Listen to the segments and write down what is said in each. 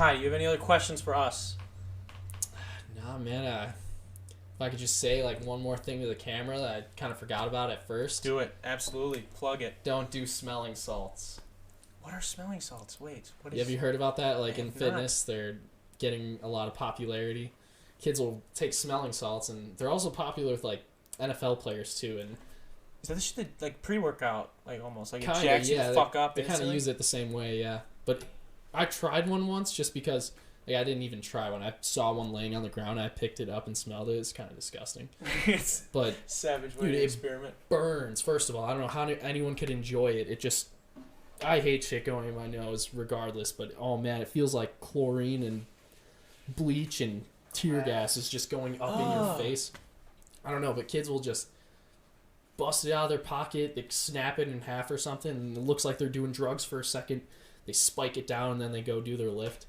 Ty, do you have any other questions for us? Nah, man. If I could just say like one more thing to the camera that I kind of forgot about at first. Do it. Absolutely. Plug it. Don't do smelling salts. What are smelling salts? Wait. What Have you heard about that? Like in have fitness, they're getting a lot of popularity. Kids will take smelling salts, and they're also popular with like NFL players too. And is that the shit that, like, pre-workout, like, almost like it kinda, jacks you yeah, the fuck up? They kind of use it the same way, yeah. But I tried one once just because. Like, I didn't even try one. I saw one laying on the ground. And I picked it up and smelled it. It's kind of disgusting. It's but savage way dude, to it experiment. Burns. First of all, I don't know how anyone could enjoy it. It just, I hate shit going in my nose, regardless. But oh man, it feels like chlorine and bleach and tear gas is just going up in your face. I don't know, but kids will just bust it out of their pocket. They snap it in half or something, and it looks like they're doing drugs for a second. They spike it down, and then they go do their lift.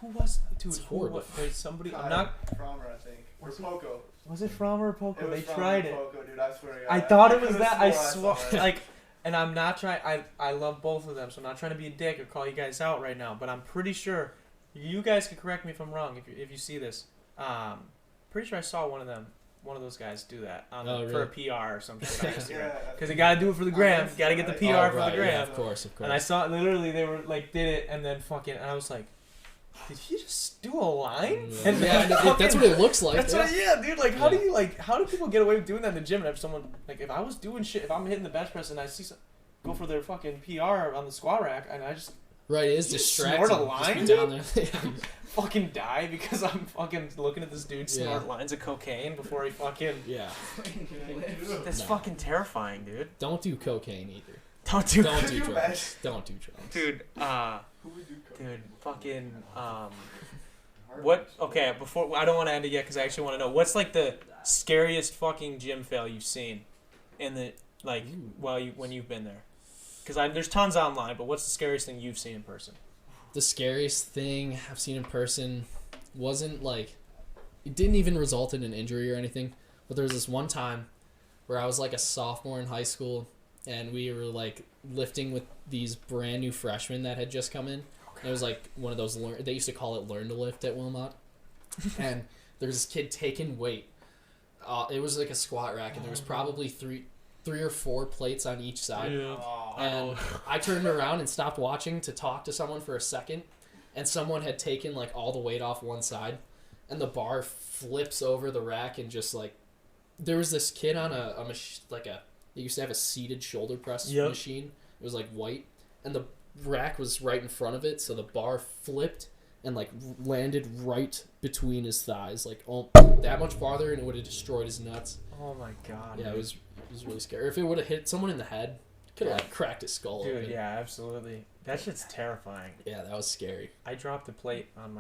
Who was dude? It's horrible. Wait, somebody. Kyle I'm not. Frommer, I think. Or Poco. Was it Frommer or Poco? They Frommer tried and it. Poco, dude, I swear to God. I thought it was could've that. I swore swear, saw it. like, and I'm not trying. I love both of them, so I'm not trying to be a dick or call you guys out right now. But I'm pretty sure you guys could correct me if I'm wrong. If you see this, pretty sure I saw one of those guys do that for a PR or some shit on Instagram. Because you gotta do it for the gram. You gotta get the PR for the gram. Yeah, of course. And I saw literally they were like did it and then fucking and I was like, did he just do a line? And yeah, that's what it looks like. That's what, yeah, dude. Like, how do you how do people get away with doing that in the gym? And if someone like, if I was doing shit, if I'm hitting the bench press and I see some go for their fucking PR on the squat rack, and I just right, it is you distracting. snort a line, just be down there. fucking die because I'm fucking looking at this dude snort lines of cocaine before he fucking yeah. That's fucking terrifying, dude. Don't do cocaine either. Don't do drugs. Don't do drugs, dude. Dude, fucking what? Okay, before I don't want to end it yet because I actually want to know what's like the scariest fucking gym fail you've seen in the when you've been there. Because there's tons online, but what's the scariest thing you've seen in person? The scariest thing I've seen in person wasn't like, it didn't even result in an injury or anything. But there was this one time where I was like a sophomore in high school, and we were like lifting with these brand new freshmen that had just come in. And it was like one of those they used to call it learn to lift at Wilmot. And there was this kid taking weight. It was like a squat rack, and there was probably three or four plates on each side. Yeah. And I turned around and stopped watching to talk to someone for a second, and someone had taken like all the weight off one side, and the bar flips over the rack, and just like there was this kid on they used to have a seated shoulder press machine. It was like white, and the rack was right in front of it, so the bar flipped and like landed right between his thighs, like that much farther, and it would have destroyed his nuts. Oh my god. Yeah, it was really scary. If it would have hit someone in the head, could have like cracked his skull. Dude, open. yeah, absolutely. That shit's terrifying. Yeah, that was scary. I dropped a plate on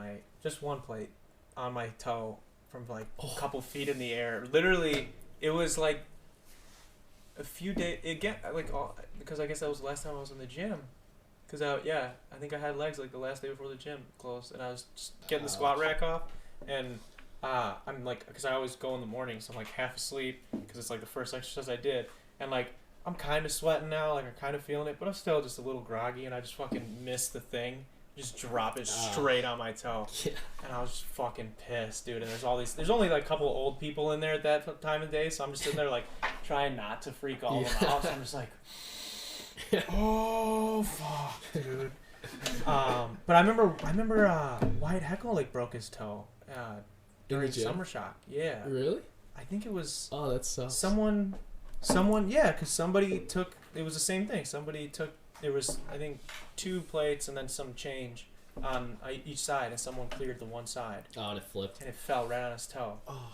one plate on my toe from like a couple feet in the air. Literally, it was like a few days again, because I guess that was the last time I was in the gym. Cause I think I had legs like the last day before the gym closed, and I was just getting the squat rack off, and I'm like, cause I always go in the morning, so I'm like half asleep, cause it's like the first exercise I did, and like I'm kind of sweating now, like I'm kind of feeling it, but I'm still just a little groggy, and I just fucking missed the thing, just drop it straight on my toe, and I was just fucking pissed, dude. And there's only like a couple of old people in there at that time of day, so I'm just sitting there like trying not to freak all of them out. So I'm just like, oh fuck, dude. But I remember Wyatt Heckle like broke his toe during Summer Shock. Yeah. Really? I think it was. Oh, that sucks. Someone, yeah, because somebody took. It was the same thing. Somebody took. There was, I think, 2 plates and then some change on each side, and someone cleared the one side. Oh, and it flipped. And it fell right on his toe. Oh.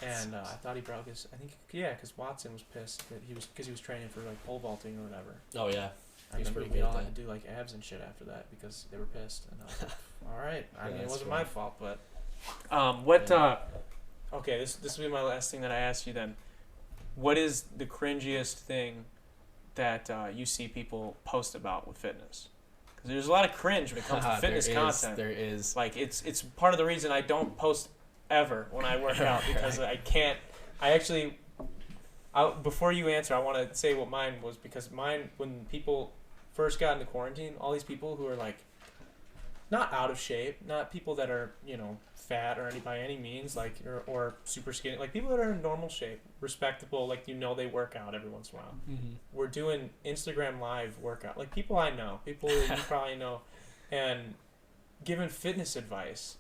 And I thought he broke his. I think because Watson was pissed that he was training for like pole vaulting or whatever. Oh yeah. I remember we all had to do like abs and shit after that because they were pissed. And I was like, all right. I mean, it wasn't my fault, but okay, this will be my last thing that I ask you then. What is the cringiest thing that you see people post about with fitness? Because there's a lot of cringe when it comes to fitness content. There is. Like it's part of the reason I don't post ever when I work out because I can't. Before you answer, I want to say what mine was, because mine, when people first got into quarantine, all these people who are like not out of shape, not people that are, you know, fat or by any means, like, or super skinny, like people that are in normal shape, respectable, like, you know, they work out every once in a while. Mm-hmm. We're doing Instagram live workout, like people I know, people that you probably know, and giving fitness advice,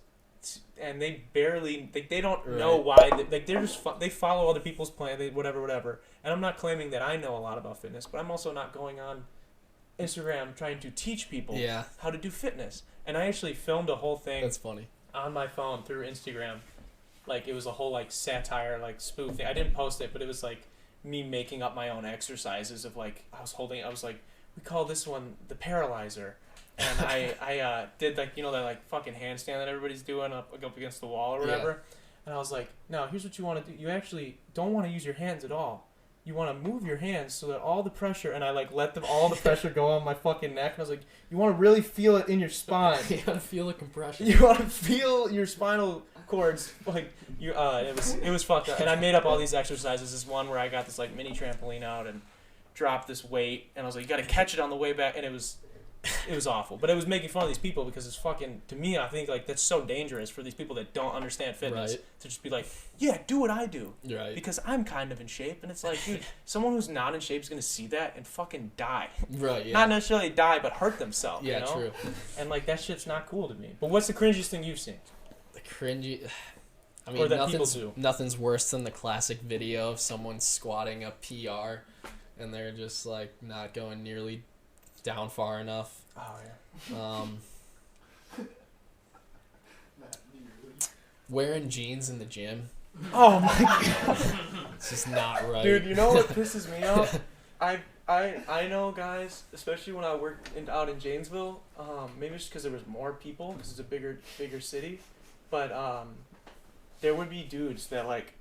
and they barely, like, they don't know why, like, they're just, they follow other people's plan, they whatever, and I'm not claiming that I know a lot about fitness, but I'm also not going on Instagram trying to teach people how to do fitness. And I actually filmed a whole thing. That's funny. On my phone through Instagram. Like, it was a whole, like, satire, like, spoof thing. I didn't post it, but it was, like, me making up my own exercises of, like, I was like, we call this one the paralyzer. And I did, like, you know, that, like, fucking handstand that everybody's doing up against the wall or whatever. Yeah. And I was like, no, here's what you want to do. You actually don't want to use your hands at all. You want to move your hands so that all the pressure, and I, like, let all the pressure go on my fucking neck, and I was like, you want to really feel it in your spine. You want to feel the compression. You want to feel your spinal cords, like, it was fucked up. And I made up all these exercises. This one where I got this, like, mini trampoline out and dropped this weight, and I was like, you got to catch it on the way back, and it was awful. But it was making fun of these people because it's fucking, to me, I think, like, that's so dangerous for these people that don't understand fitness to just be like, yeah, do what I do. Right. Because I'm kind of in shape. And it's like, dude, someone who's not in shape is going to see that and fucking die. Right, yeah. Not necessarily die, but hurt themselves, yeah, you know? True. And, like, that shit's not cool to me. But what's the cringiest thing you've seen? The cringy... I mean, or that nothing's worse than the classic video of someone squatting a PR and they're just, like, not going nearly down far enough. Oh, yeah. Wearing jeans in the gym. Oh, my God. It's just not right. Dude, you know what pisses me off? I know guys, especially when I worked out in Janesville, maybe it's because there was more people, because it's a bigger city, but there would be dudes that, like,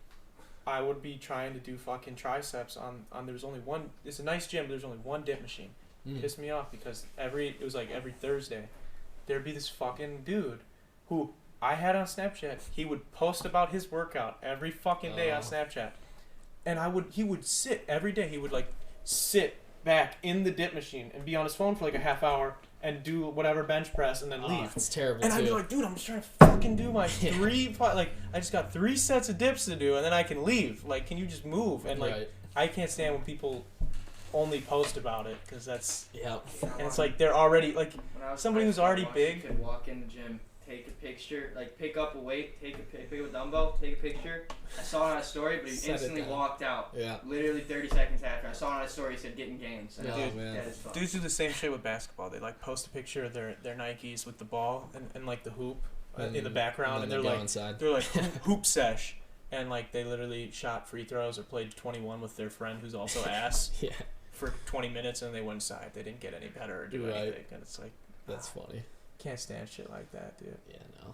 I would be trying to do fucking triceps on there's only one, it's a nice gym, but there's only one dip machine. Pissed me off because every Thursday there'd be this fucking dude who I had on Snapchat. He would post about his workout every fucking day on Snapchat, and he would sit every day. He would, like, sit back in the dip machine and be on his phone for like a half hour and do whatever bench press and then leave. It's terrible. And too. I'd be like, dude, I'm just trying to fucking do my I just got 3 sets of dips to do and then I can leave. Like, can you just move? And, like, I can't stand when people only post about it because that's and it's like they're already, like, somebody who's already big. You could walk in the gym, take a picture, like, pick up a weight, pick up a dumbbell, take a picture. I saw it on a story, but he instantly walked out. Yeah. Literally 30 seconds after. I saw it on a story. He said getting gains. Oh, man. That is fun. Dudes do the same shit with basketball. They, like, post a picture of their Nikes with the ball and like the hoop in the background, and they're like inside. they're like hoop sesh, and, like, they literally shot free throws or played 21 with their friend who's also ass. For 20 minutes and they went inside. They didn't get any better or do anything. And it's like, that's funny. Can't stand shit like that, dude. Yeah, no.